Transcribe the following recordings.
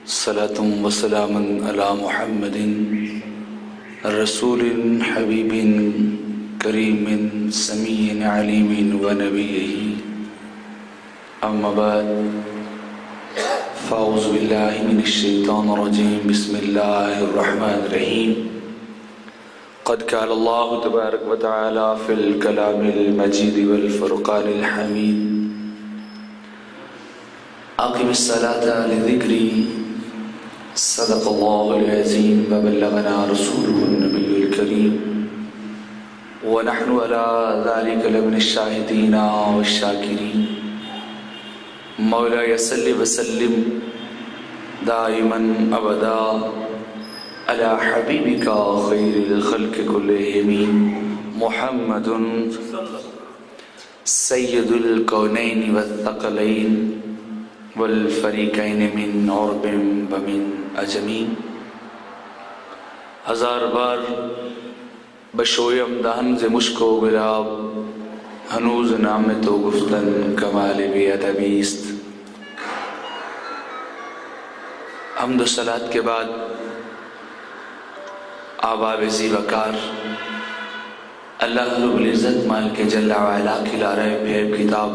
صلاة وسلاما على محمد رسول حبيب كريم سمي عليم ونبيه أما بعد فأعوذ بالله من الشيطان الرجيم بسم الله الرحمن الرحيم قد قال الله تبارك وتعالى في الكلام المجيد والفرقان الحميد أقم الصلاة لذكري صدق الله العظيم وبلغنا رسوله النبي الكريم ونحن على ذلك لمن الشاهدين والشاكرين مولاي صل وسلم دائما أبدا على حبيبك خير الخلق كلهم محمد سيد الكونين والثقلين والفریقین من عرب ومن عجمین. ہزار بار بشویم دہن ز مشک و گلاب ہنوز نامت و گفتن کمال بی ادبیست. حمد و صلاة کے بعد آباب زی وقار اللہ رب العزت مال کے جل وعلا کھلا رہے بھیب کتاب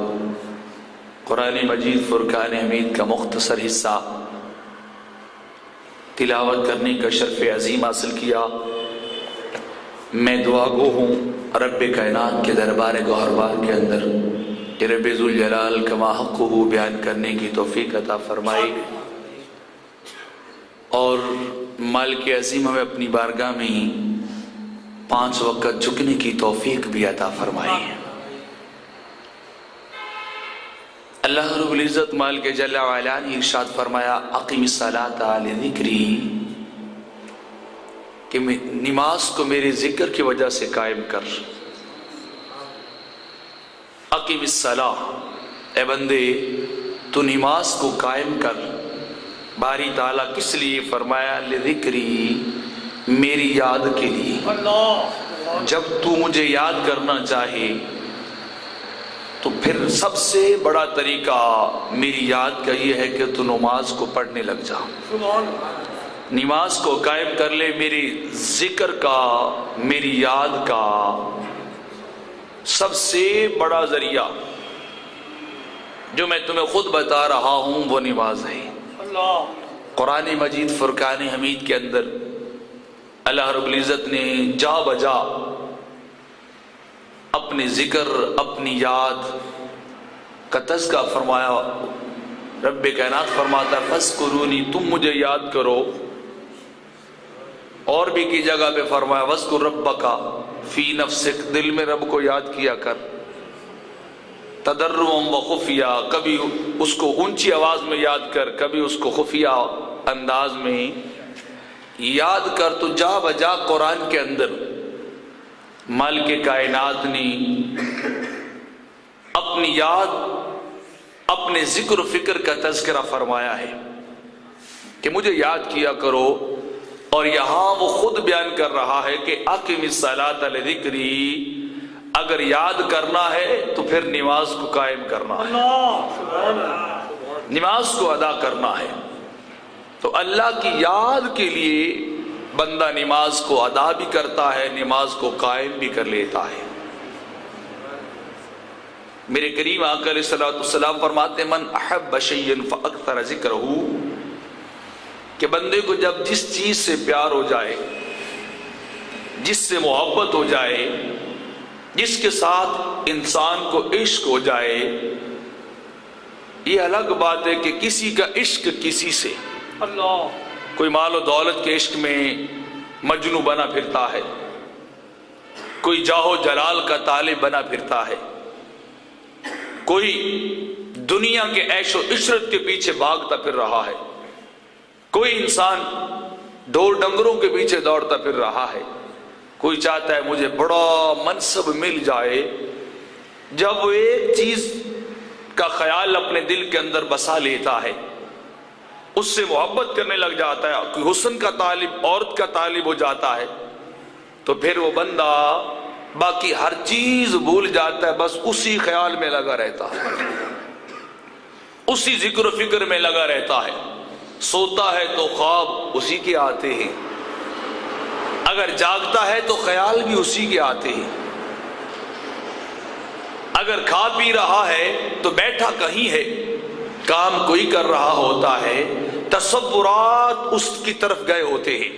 قرآن مجید فرقان حمید کا مختصر حصہ تلاوت کرنے کا شرف عظیم حاصل کیا. میں دعا گو ہوں رب کائنات کے دربار گوہربار کے اندر کہ رب ذوالجلال کما حقہ بیان کرنے کی توفیق عطا فرمائے اور مالک عظیم ہمیں اپنی بارگاہ میں ہی 5 وقت جھکنے کی توفیق بھی عطا فرمائے. اللہ رب العزت مال کے جل وعلا نے ارشاد فرمایا اقیم الصلاۃ لذکری کہ نماز کو میرے ذکر کی وجہ سے قائم کر. اقیم الصلاۃ اے بندے تو نماز کو قائم کر. باری تعالیٰ کس لیے فرمایا لذکری میری یاد کے لیے. جب تو مجھے یاد کرنا چاہے تو پھر سب سے بڑا طریقہ میری یاد کا یہ ہے کہ تو نماز کو پڑھنے لگ جا. نماز کو قائم کر لے. میری ذکر کا میری یاد کا سب سے بڑا ذریعہ جو میں تمہیں خود بتا رہا ہوں وہ نماز ہے. قرآن مجید فرقان حمید کے اندر اللہ رب العزت نے جا بجا اپنے ذکر اپنی یاد کا تذکرہ فرمایا. رب کائنات فرماتا فاذکرونی تم مجھے یاد کرو. اور بھی کی جگہ پہ فرمایا واذکر ربک فی نفسک دل میں رب کو یاد کیا کر. تضرعا وخفیہ کبھی اس کو اونچی آواز میں یاد کر کبھی اس کو خفیہ انداز میں یاد کر. تو جا بجا قرآن کے اندر مالک کائنات نے اپنی یاد اپنے ذکر و فکر کا تذکرہ فرمایا ہے کہ مجھے یاد کیا کرو. اور یہاں وہ خود بیان کر رہا ہے کہ اقم الصلاۃ لذکری اگر یاد کرنا ہے تو پھر نماز کو قائم کرنا ہے. نماز کو ادا کرنا ہے. تو اللہ کی یاد کے لیے بندہ نماز کو ادا بھی کرتا ہے نماز کو قائم بھی کر لیتا ہے. میرے کریم آقا علیہ الصلوۃ والسلام فرماتے ہیں من احب شیئا فاکثر ذکرہ کہ بندے کو جب جس چیز سے پیار ہو جائے جس سے محبت ہو جائے جس کے ساتھ انسان کو عشق ہو جائے. یہ الگ بات ہے کہ کسی کا عشق کسی سے کوئی مال و دولت کے عشق میں مجنو بنا پھرتا ہے کوئی جاہ و جلال کا طالب بنا پھرتا ہے کوئی دنیا کے عیش و عشرت کے پیچھے بھاگتا پھر رہا ہے کوئی انسان ڈور ڈنگروں کے پیچھے دوڑتا پھر رہا ہے کوئی چاہتا ہے مجھے بڑا منصب مل جائے. جب وہ ایک چیز کا خیال اپنے دل کے اندر بسا لیتا ہے اس سے محبت کرنے لگ جاتا ہے کوئی حسن کا طالب عورت کا طالب ہو جاتا ہے تو پھر وہ بندہ باقی ہر چیز بھول جاتا ہے بس اسی خیال میں لگا رہتا ہے اسی ذکر و فکر میں لگا رہتا ہے. سوتا ہے تو خواب اسی کے آتے ہیں، اگر جاگتا ہے تو خیال بھی اسی کے آتے ہیں، اگر کھا پی رہا ہے تو بیٹھا کہیں ہے، کام کوئی کر رہا ہوتا ہے، تصورات اس کی طرف گئے ہوتے ہیں،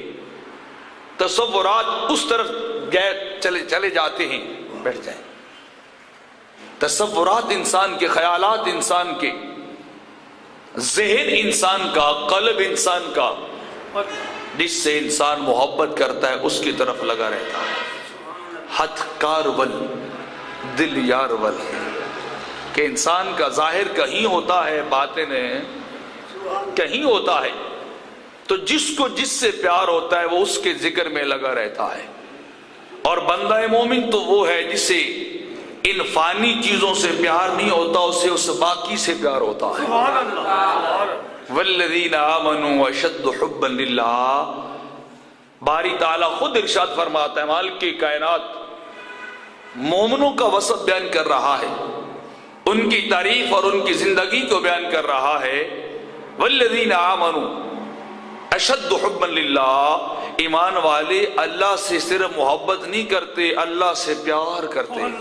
تصورات اس طرف گئے چلے جاتے ہیں، بیٹھ جائیں۔ تصورات انسان کے، خیالات انسان کے، ذہن انسان کا، قلب انسان کا، جس سے انسان محبت کرتا ہے اس کی طرف لگا رہتا ہے۔ ہتھ کار ول دل یار ول، کہ انسان کا ظاہر کہیں ہوتا ہے، باطن کہیں ہوتا ہے، تو جس کو جس سے پیار ہوتا ہے وہ اس کے ذکر میں لگا رہتا ہے۔ اور بندہ مومن تو وہ ہے جسے ان فانی چیزوں سے پیار نہیں ہوتا، اسے اس باقی سے پیار ہوتا ہے۔ والذین آمنوا اشد حبا للہ، باری تعالیٰ خود ارشاد فرماتا ہے، مالک کی کائنات مومنوں کا وصف بیان کر رہا ہے، ان کی تعریف اور ان کی زندگی کو بیان کر رہا ہے۔ والذین آمنوا اشد حبا للہ، ایمان والے اللہ سے صرف محبت نہیں کرتے، اللہ سے پیار کرتے ہیں،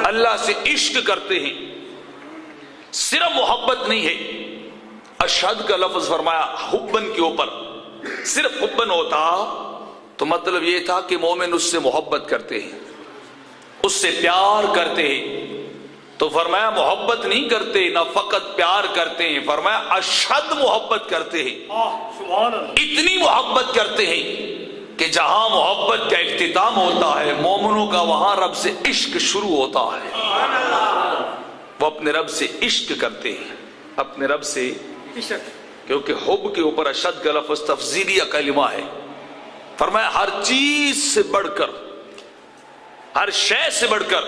اللہ سے عشق کرتے ہیں، صرف محبت نہیں ہے۔ اشہد کا لفظ فرمایا حبن کے اوپر، صرف حبن ہوتا تو مطلب یہ تھا کہ مومن اس سے محبت کرتے ہیں، اس سے پیار کرتے ہیں، تو فرمایا محبت نہیں کرتے، نہ فقط پیار کرتے ہیں، فرمایا اشد محبت کرتے ہیں، اتنی محبت کرتے ہیں کہ جہاں محبت کا اختتام ہوتا ہے مومنوں کا وہاں رب سے عشق شروع ہوتا ہے۔ وہ اپنے رب سے عشق کرتے ہیں، اپنے رب سے عشق، کیونکہ حب کے اوپر اشد کا لفظ تفضیلیہ کلمہ ہے۔ فرمایا ہر چیز سے بڑھ کر، ہر شے سے بڑھ کر،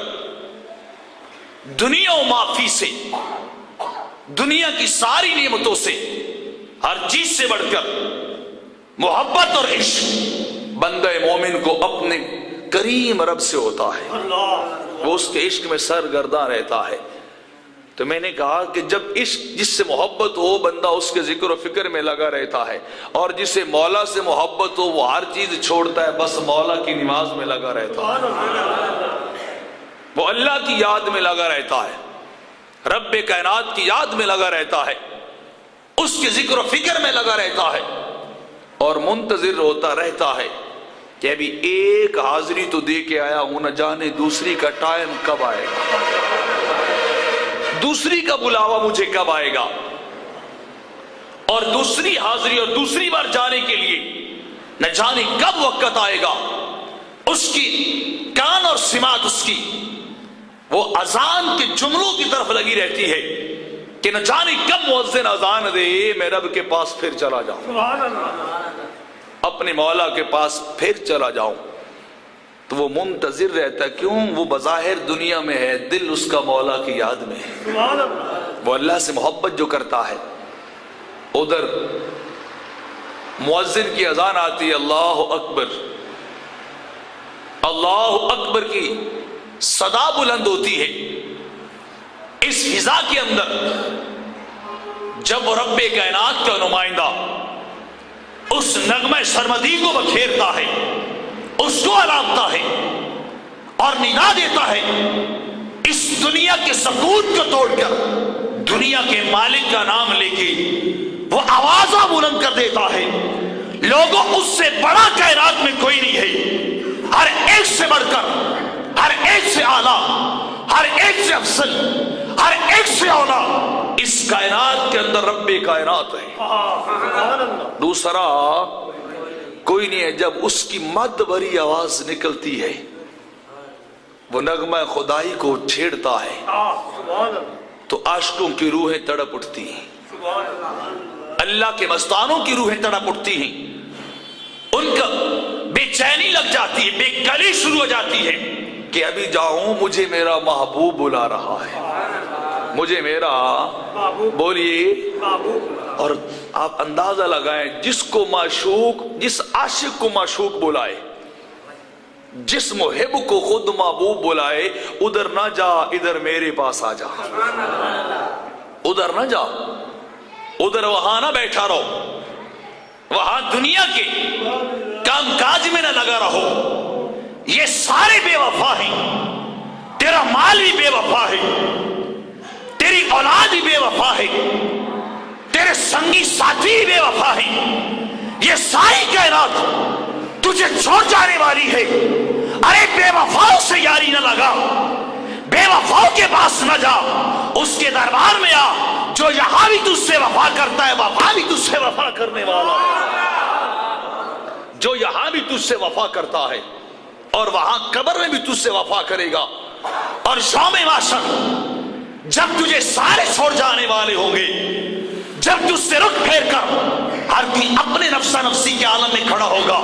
دنیا و معافی سے، دنیا کی ساری نعمتوں سے، ہر چیز سے بڑھ کر محبت اور عشق بندہ مومن کو اپنے کریم رب سے ہوتا ہے، وہ اس کے عشق میں سرگرداں رہتا ہے۔ تو میں نے کہا کہ جب عشق، جس سے محبت ہو بندہ اس کے ذکر و فکر میں لگا رہتا ہے، اور جسے مولا سے محبت ہو وہ ہر چیز چھوڑتا ہے، بس مولا کی نماز میں لگا رہتا ہے، وہ اللہ کی یاد میں لگا رہتا ہے، رب کائنات کی یاد میں لگا رہتا ہے، اس کے ذکر و فکر میں لگا رہتا ہے، اور منتظر ہوتا رہتا ہے کہ ابھی ایک حاضری تو دے کے آیا ہوں، نہ جانے دوسری کا ٹائم کب آئے گا، دوسری کا بلاوا مجھے کب آئے گا، اور دوسری حاضری اور دوسری بار جانے کے لیے نہ جانے کب وقت آئے گا۔ اس کی کان اور سماعت اس کی وہ اذان کے جملوں کی طرف لگی رہتی ہے کہ نہ جانے کب مؤذن اذان دے میں رب کے پاس پھر چلا جاؤں، اپنے مولا کے پاس پھر چلا جاؤں۔ تو وہ منتظر رہتا ہے، کیوں؟ وہ بظاہر دنیا میں ہے، دل اس کا مولا کی یاد میں ہے، وہ اللہ سے محبت جو کرتا ہے۔ ادھر مؤذن کی اذان آتی ہے، اللہ اکبر، اللہ اکبر کی صدا بلند ہوتی ہے۔ اس فضا کے اندر جب رب کائنات کا نمائندہ اس نغمہ سرمدی کو بکھیرتا ہے، اس کو علامتا ہے اور ندا دیتا ہے، اس دنیا کے سکوت کو توڑ کر دنیا کے مالک کا نام لے کے وہ آوازہ بلند کر دیتا ہے، لوگوں اس سے بڑا کائنات میں کوئی نہیں ہے، ہر ایک سے بڑھ کر، ہر ایک سے اعلیٰ، ہر ایک سے افضل، ہر ایک سے اولا اس کائنات کے اندر رب کائنات ہے، دوسرا کوئی نہیں ہے۔ جب اس کی مد بھری آواز نکلتی ہے، وہ نغمہ خدائی کو چھیڑتا ہے، تو عاشقوں کی روحیں تڑپ اٹھتی ہیں، اللہ کے مستانوں کی روحیں تڑپ اٹھتی ہیں، ان کا بے چینی لگ جاتی ہے، بے کلی شروع ہو جاتی ہے کہ ابھی جاؤں، مجھے میرا محبوب بلا رہا ہے، مجھے میرا بولیے۔ اور آپ اندازہ لگائیں، جس کو معشوق، جس عاشق کو معشوق بلائے، جس محب کو خود محبوب بلائے، ادھر نہ جا، ادھر میرے پاس آ جا، ادھر نہ جا، ادھر وہاں نہ بیٹھا رہو، وہاں دنیا کے کام کاج میں نہ لگا رہو. یہ سارے بے وفا ہیں. تیرا مال بھی بے وفا ہے, تیری اولاد بھی بے وفا ہے, تیرے سنگی ساتھی بھی بے وفا ہیں. یہ ساری کائنات تجھے چھوڑ جانے والی ہے. ارے بے وفاؤں سے یاری نہ لگا, بے وفاؤں کے پاس نہ جا, اس کے دربار میں آ جو یہاں بھی تجھ سے وفا کرتا ہے, وفا بھی تجھ سے وفا کرنے والا, جو یہاں بھی تجھ سے وفا کرتا ہے اور وہاں قبر میں بھی تجھ سے وفا کرے گا. اور یوم محشر جب تجھے سارے چھوڑ جانے والے ہوں گے, جب تجھ سے رخ پھیر کر ہر کوئی اپنے نفسا نفسی کے عالم میں کھڑا ہوگا,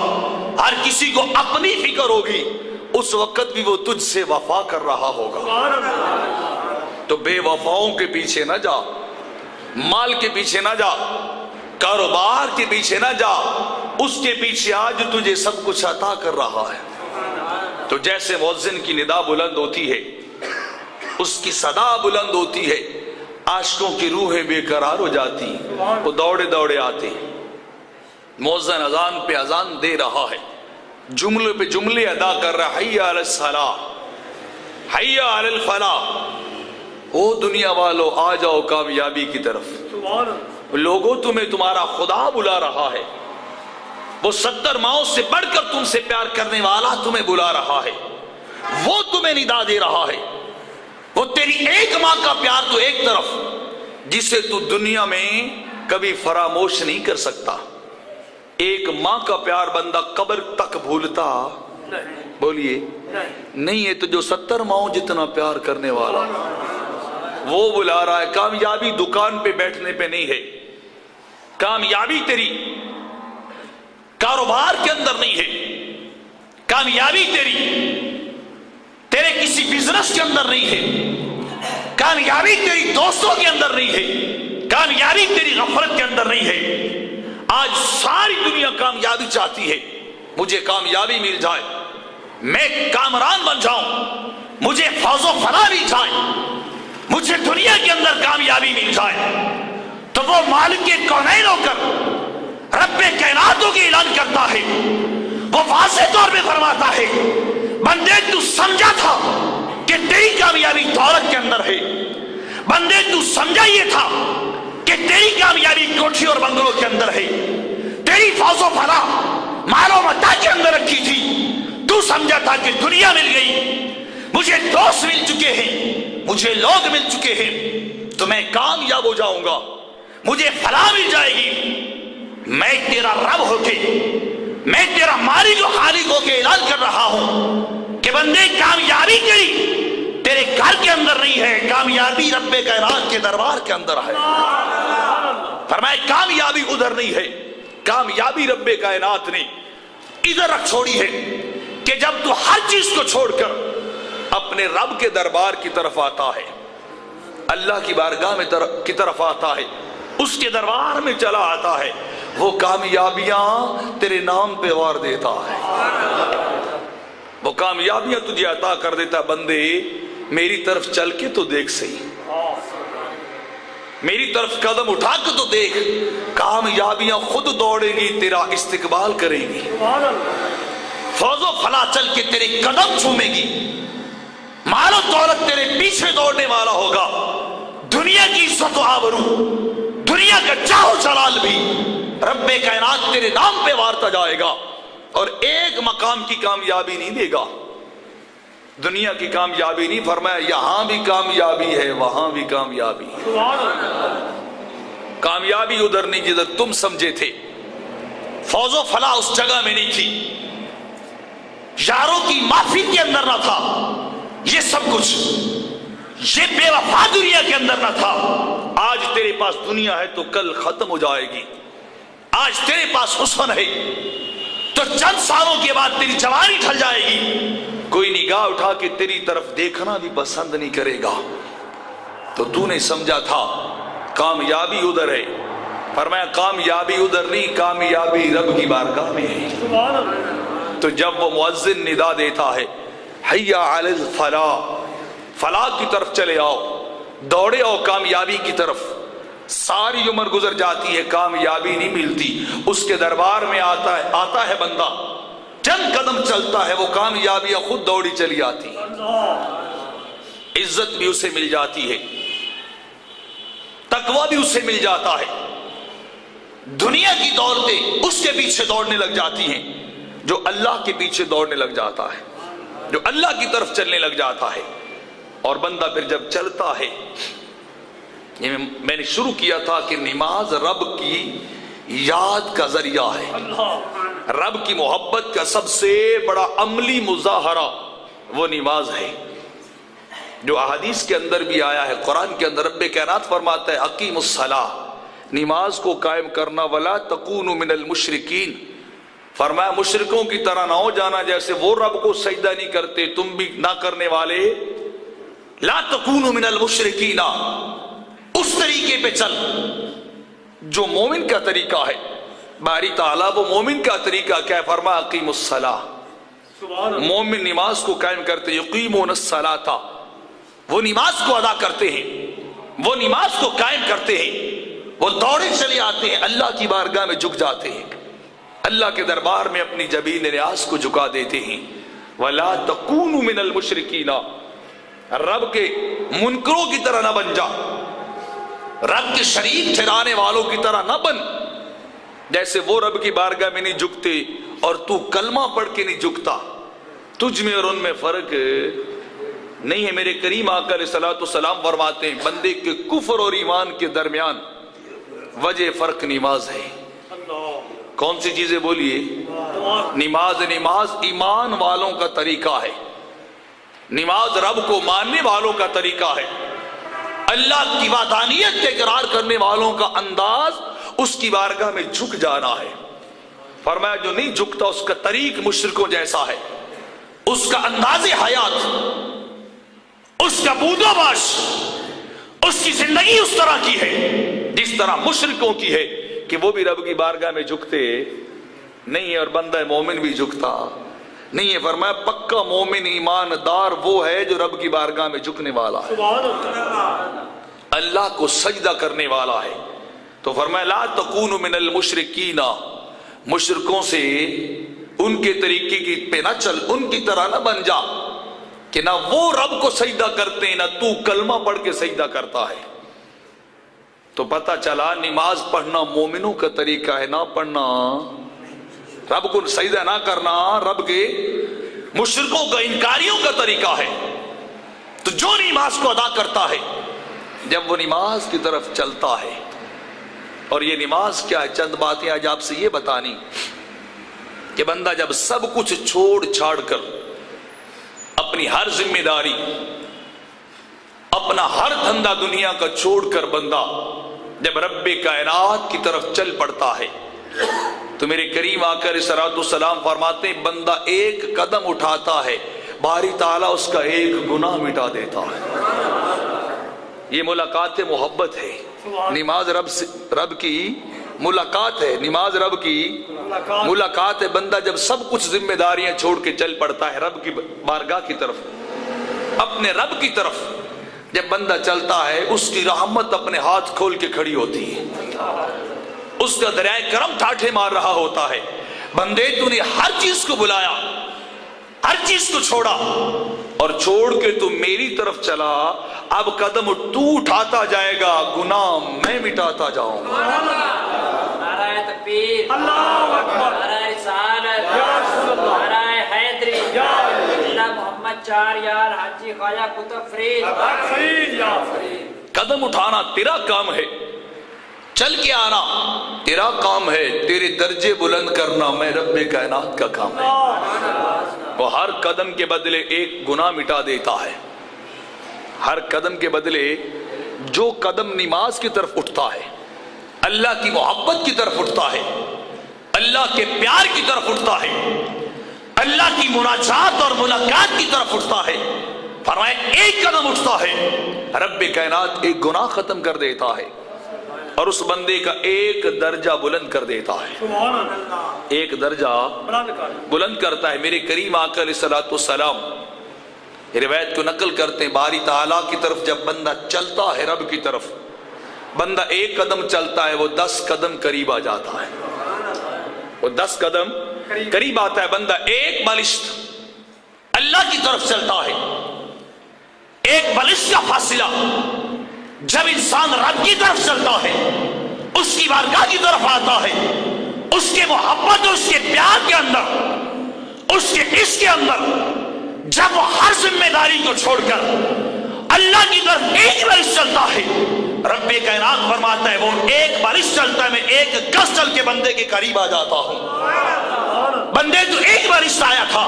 ہر کسی کو اپنی فکر ہوگی, اس وقت بھی وہ تجھ سے وفا کر رہا ہوگا. تو بے وفاؤں کے پیچھے نہ جا, مال کے پیچھے نہ جا, کاروبار کے پیچھے نہ جا, اس کے پیچھے آج تجھے سب کچھ عطا کر رہا ہے. تو جیسے مؤذن کی ندا بلند ہوتی ہے, اس کی صدا بلند ہوتی ہے, عاشقوں کی روحیں بے قرار ہو جاتی, وہ دوڑے دوڑے آتے. مؤذن اذان پہ اذان دے رہا ہے, جملے پہ جملے ادا کر رہا ہے, حی علی الصلاۃ, حی علی الفلاح. او دنیا والو آ جاؤ کامیابی کی طرف. لوگوں تمہیں تمہارا خدا بلا رہا ہے, وہ 70 ماؤں سے بڑھ کر تم سے پیار کرنے والا تمہیں بلا رہا ہے, وہ تمہیں ندا دے رہا ہے. وہ تیری ایک ماں کا پیار تو ایک طرف, جسے تو دنیا میں کبھی فراموش نہیں کر سکتا. ایک ماں کا پیار بندہ قبر تک بھولتا بولیے نہیں ہے, تو جو 70 ماؤں جتنا پیار کرنے والا وہ بلا رہا ہے. کامیابی دکان پہ بیٹھنے پہ نہیں ہے, کامیابی تیری کاروبار کے اندر نہیں ہے, کامیابی تیرے کسی بزنس کے اندر نہیں ہے, کامیابی تیری دوستوں کے اندر نہیں ہے, کامیابی تیری غفلت کے اندر نہیں ہے. آج ساری دنیا کامیابی چاہتی ہے, مجھے کامیابی مل جائے, میں کامران بن جاؤں, مجھے فوز و فلاح مل جائے, مجھے دنیا کے اندر کامیابی مل جائے. تو وہ مالک کونین ہو کر رب کائناتوں کی اعلان کرتا ہے, وہ واضح طور پہ فرماتا ہے, بندے تو سمجھا تھا کہ تیری کامیابی دولت کے اندر ہے, بندے تو سمجھا یہ تھا کہ تیری کامیابی کوٹھی اور بنگلوں کے اندر ہے, تیری فوز و فلاح مال و متاع کے اندر رکھی تھی. تو سمجھا تھا کہ دنیا مل گئی, مجھے دوست مل چکے ہیں, مجھے لوگ مل چکے ہیں, تو میں کامیاب ہو جاؤں گا, مجھے فلاح مل جائے گی. میں تیرا رب ہو کے, میں تیرا مالک و خالق ہو کے اعلان کر رہا ہوں کہ بندے کامیابی تیرے گھر کے اندر نہیں ہے, کامیابی رب کائنات کے دربار کے اندر ہے. فرمایا کامیابی ادھر نہیں ہے, کامیابی رب کائنات نے ادھر رکھ چھوڑی ہے کہ جب تو ہر چیز کو چھوڑ کر اپنے رب کے دربار کی طرف آتا ہے, اللہ کی بارگاہ میں کی طرف آتا ہے, اس کے دربار میں چلا آتا ہے, وہ کامیابیاں تیرے نام پہ وار دیتا ہے, وہ کامیابیاں تجھے عطا کر دیتا. بندے میری طرف چل کے تو دیکھ صحیح, میری طرف قدم اٹھا کے تو دیکھ, کامیابیاں خود دوڑیں گی, تیرا استقبال کریں گی, فوز و فلاح چل کے تیرے قدم چومے گی, مال و دولت تیرے پیچھے دوڑنے والا ہوگا. دنیا کی عزت و آبرو, دنیا کا چاہو جلال بھی رب کائنات تیرے نام پہ وارتا جائے گا, اور ایک مقام کی کامیابی نہیں دے گا, دنیا کی کامیابی نہیں. فرمایا یہاں بھی کامیابی ہے, وہاں بھی کامیابی ہے. کامیابی ادھر نہیں جدھر تم سمجھے تھے, فوز و فلاح اس جگہ میں نہیں تھی, یاروں کی معافی کے اندر نہ تھا, یہ سب کچھ یہ بے وفا دنیا کے اندر نہ تھا. آج تیرے پاس دنیا ہے تو کل ختم ہو جائے گی, آج تیرے پاس حسن ہے تو چند سالوں کے بعد تیری جوانی ڈھل جائے گی, کوئی نگاہ اٹھا کے تیری طرف دیکھنا بھی پسند نہیں کرے گا. تو تو نے سمجھا تھا کامیابی ادھر ہے, فرمایا کامیابی ادھر نہیں, کامیابی رب کی بارگاہ میں ہے. تو جب وہ مؤذن ندا دیتا ہے حی علی الفلاح, فلاح کی طرف چلے آؤ, دوڑے آؤ کامیابی کی طرف, ساری عمر گزر جاتی ہے، کامیابی نہیں ملتی، اس کے دربار میں آتا ہے بندہ، چند قدم چلتا ہے، وہ کامیابیاں خود دوڑی چلی آتی ہیں، عزت بھی اسے مل جاتی ہے، تقویٰ بھی اسے مل جاتا ہے، دنیا کی دولتیں اس کے پیچھے دوڑنے لگ جاتی ہیں، جو اللہ کے پیچھے دوڑنے لگ جاتا ہے، جو اللہ کی طرف چلنے لگ جاتا ہے۔ اور بندہ پھر جب چلتا ہے، یہ میں نے شروع کیا تھا کہ نماز رب کی یاد کا ذریعہ ہے، رب کی محبت کا سب سے بڑا عملی مظاہرہ وہ نماز ہے، جو احادیث کے اندر بھی آیا ہے، قرآن کے اندر رب کائنات فرماتا ہے اقیم الصلاۃ، نماز کو قائم کرنا، ولا تکونوا من المشرکین، فرمایا مشرکوں کی طرح نہ ہو جانا، جیسے وہ رب کو سجدہ نہیں کرتے تم بھی نہ کرنے والے، لا تکونوا من المشرکین، اس طریقے پہ چل جو مومن کا طریقہ ہے۔ باری تعالیٰ وہ مومن کا طریقہ کیا ہے؟ فرمایا اقیم الصلاۃ، مومن نماز کو قائم کرتے، یقیمون الصلاۃ، وہ نماز کو ادا کرتے ہیں، وہ نماز کو قائم کرتے ہیں، وہ دوڑے چلے آتے ہیں، اللہ کی بارگاہ میں جھک جاتے ہیں، اللہ کے دربار میں اپنی جبین نیاز کو جھکا دیتے ہیں۔ وَلَا تَكُونُوا مِنَ الْمُشْرِكِينَ، رب کے منکروں کی طرح نہ بن جا، رب کے شریک ٹھہرانے والوں کی طرح نہ بن، جیسے وہ رب کی بارگاہ میں نہیں جھکتے اور تو کلمہ پڑھ کے نہیں جھکتا، تجھ میں اور ان میں فرق نہیں ہے۔ میرے کریم آقا علیہ الصلوۃ والسلام فرماتے ہیں بندے کے کفر اور ایمان کے درمیان وجہ فرق نماز ہے۔ کون سی چیزیں بولیے؟ نماز ایمان والوں کا طریقہ ہے، نماز رب کو ماننے والوں کا طریقہ ہے، اللہ کی وحدانیت کے اقرار کرنے والوں کا انداز اس کی بارگاہ میں جھک جانا ہے۔ فرمایا جو نہیں جھکتا اس کا طریق مشرکوں جیسا ہے، اس کا انداز حیات، اس کا بود و باش، اس کی زندگی اس طرح کی ہے جس طرح مشرکوں کی ہے کہ وہ بھی رب کی بارگاہ میں جھکتے نہیں ہے، اور بندہ مومن بھی جھکتا نہیں ہے۔ فرمایا پکا مومن ایماندار وہ ہے جو رب کی بارگاہ میں جھکنے والا ہے، اللہ کو سجدہ کرنے والا ہے۔ تو فرمایا لا تکونوا من المشرکین، مشرکوں سے ان کے طریقے کی پہ نہ چل، ان کی طرح نہ بن جا کہ نہ وہ رب کو سجدہ کرتے ہیں نہ تو کلمہ پڑھ کے سجدہ کرتا ہے۔ تو پتہ چلا نماز پڑھنا مومنوں کا طریقہ ہے، نہ پڑھنا، رب کو سجدہ نہ کرنا رب کے مشرکوں کا، انکاریوں کا طریقہ ہے۔ تو جو نماز کو ادا کرتا ہے جب وہ نماز کی طرف چلتا ہے، اور یہ نماز کیا ہے، چند باتیں آج آپ سے یہ بتانی کہ بندہ جب سب کچھ چھوڑ چھاڑ کر، اپنی ہر ذمہ داری، اپنا ہر دھندا دنیا کا چھوڑ کر بندہ جب رب کائنات کی طرف چل پڑتا ہے، تو میرے کریم آقا علیہ الصلوۃ والسلام فرماتے ہیں بندہ ایک قدم اٹھاتا ہے، باری تعالیٰ اس کا ایک گناہ مٹا دیتا ہے۔ یہ ملاقات محبت ہے، نماز رب کی ملاقات ہے، نماز رب کی ملاقات ہے۔ بندہ جب سب کچھ ذمہ داریاں چھوڑ کے چل پڑتا ہے رب کی بارگاہ کی طرف، اپنے رب کی طرف جب بندہ چلتا ہے، اس کی رحمت اپنے ہاتھ کھول کے کھڑی ہوتی ہے، اس کا دریائے کرم ٹھاٹھے مار رہا ہوتا ہے، بندے تو نے ہر چیز کو بلایا، ہر چیز کو چھوڑا اور چھوڑ کے تو میری طرف چلا، اب قدم تو اٹھاتا جائے گا، گناہ میں مٹاتا جاؤں گا۔ نعرہ تکبیر، اللہ اکبر، نعرہ رسالت، نعرہ حیدری، اللہ محمد چار یار، حاجی خواجہ قطب فرید۔ قدم اٹھانا تیرا کام ہے، چل کے آنا تیرا کام ہے، تیرے درجے بلند کرنا میں رب کائنات کا کام ہے۔ وہ ہر قدم کے بدلے ایک گناہ مٹا دیتا ہے، ہر قدم کے بدلے جو قدم نماز کی طرف اٹھتا ہے، اللہ کی محبت کی طرف اٹھتا ہے، اللہ کے پیار کی طرف اٹھتا ہے، اللہ کی مناجات اور ملاقات کی طرف اٹھتا ہے، فرمایا ایک قدم اٹھتا ہے، رب کائنات ایک گناہ ختم کر دیتا ہے اور اس بندے کا ایک درجہ بلند کر دیتا ہے، ایک درجہ بلند کرتا ہے۔ میرے کریم آقا علیہ الصلوۃ والسلام روایت کو نقل کرتے ہیں، باری تعالیٰ کی طرف جب بندہ چلتا ہے، رب کی طرف، بندہ ایک قدم چلتا ہے وہ 10 قدم قریب آ جاتا ہے، وہ 10 قدم قریب آتا ہے۔ بندہ ایک بالشت اللہ کی طرف چلتا ہے، ایک بالشت کا فاصلہ جب انسان رب کی طرف چلتا ہے، اس کی بارگاہ کی طرف آتا ہے، اس کے محبت اور اس کے پیار کے اندر، اس کے عشق کے اندر، جب وہ ہر ذمہ داری کو چھوڑ کر اللہ کی طرف ایک بالش چلتا ہے، رب کائنات فرماتا ہے وہ ایک بالش چلتا ہے، میں 1 گز چل کے بندے کے قریب آ جاتا ہوں۔ بندے تو ایک بالش آیا تھا،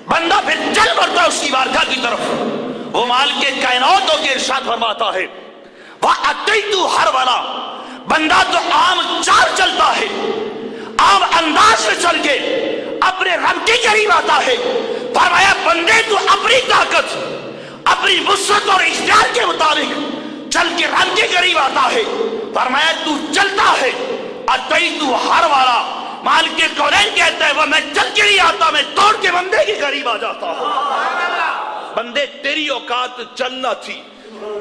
بندہ پھر چل پڑتا ہے اس کی بارگاہ کی طرف۔ وہ مالک کائنات ہو کے ارشاد فرماتا ہے وَأَتَيْتُ حَرْوَلًا، بندہ تو عام چال چلتا ہے، عام انداز میں چل کے اپنے رب کے قریب آتا ہے۔ فرمایا بندے تو اپنی طاقت، اپنی وسعت اور اختیار کے مطابق چل کے رب کے قریب آتا ہے۔ فرمایا تو چلتا ہے اتیت حروالا، مالک کونین کہتا ہے وہ میں چل کے نہیں آتا، میں توڑ کے بندے کے قریب آ جاتا ہوں۔ بندے تیری اوقات چلنا تھی،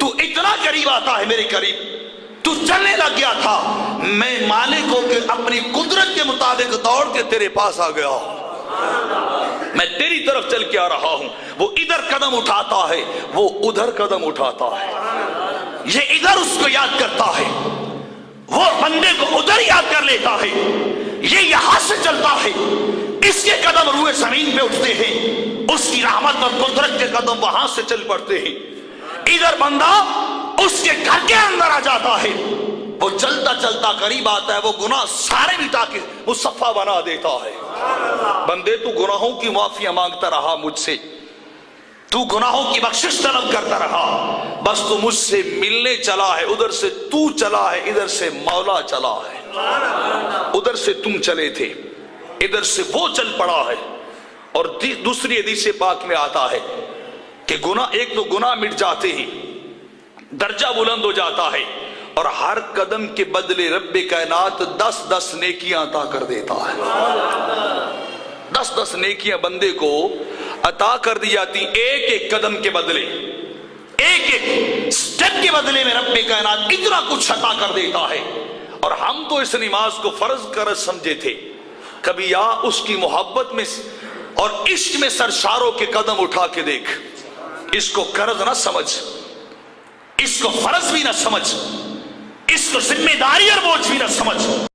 تو اتنا قریب آتا ہے میرے قریب، تو چلنے لگ گیا تھا، میں مالک ہو کے اپنی قدرت کے مطابق دوڑ کے تیرے پاس آ گیا ہوں، میں تیری طرف چل کے آ رہا ہوں۔ وہ ادھر قدم اٹھاتا ہے، وہ ادھر قدم اٹھاتا ہے، یہ ادھر اس کو یاد کرتا ہے، وہ بندے کو ادھر یاد کر لیتا ہے، یہ یہاں سے چلتا ہے، اس کے قدم روئے زمین پہ اٹھتے ہیں، اس کی رحمت اور قدرت کے قدم وہاں سے چل پڑتے ہیں۔ ادھر بندہ اس کے گھر کے اندر آ جاتا ہے، وہ چلتا چلتا قریب آتا ہے، وہ گناہ سارے مٹا کے مصفا بنا دیتا ہے۔ بندے تو گناہوں کی معافی مانگتا رہا مجھ سے، تو گناہوں کی بخشش طلب کرتا رہا، بس تو مجھ سے ملنے چلا ہے، ادھر سے تو چلا ہے، ادھر سے مولا چلا ہے، ادھر سے تم چلے تھے، ادھر سے وہ چل پڑا ہے۔ اور دوسری حدیث پاک میں آتا ہے کہ گناہ، ایک تو گناہ مٹ جاتے ہی درجہ بلند ہو جاتا ہے، اور ہر قدم کے بدلے رب کائنات 10 نیکیاں عطا کر دیتا ہے۔ 10 نیکیاں بندے کو عطا کر دی جاتی، ایک ایک قدم کے بدلے، ایک ایک سٹیپ کے بدلے میں رب کائنات اتنا کچھ عطا کر دیتا ہے۔ اور ہم تو اس نماز کو فرض قرض سمجھے تھے، کبھی یا اس کی محبت میں اور عشق میں سرشاروں کے قدم اٹھا کے دیکھ، اس کو قرض نہ سمجھ، اس کو فرض بھی نہ سمجھ، اس کو ذمہ داری اور بوجھ بھی نہ سمجھ۔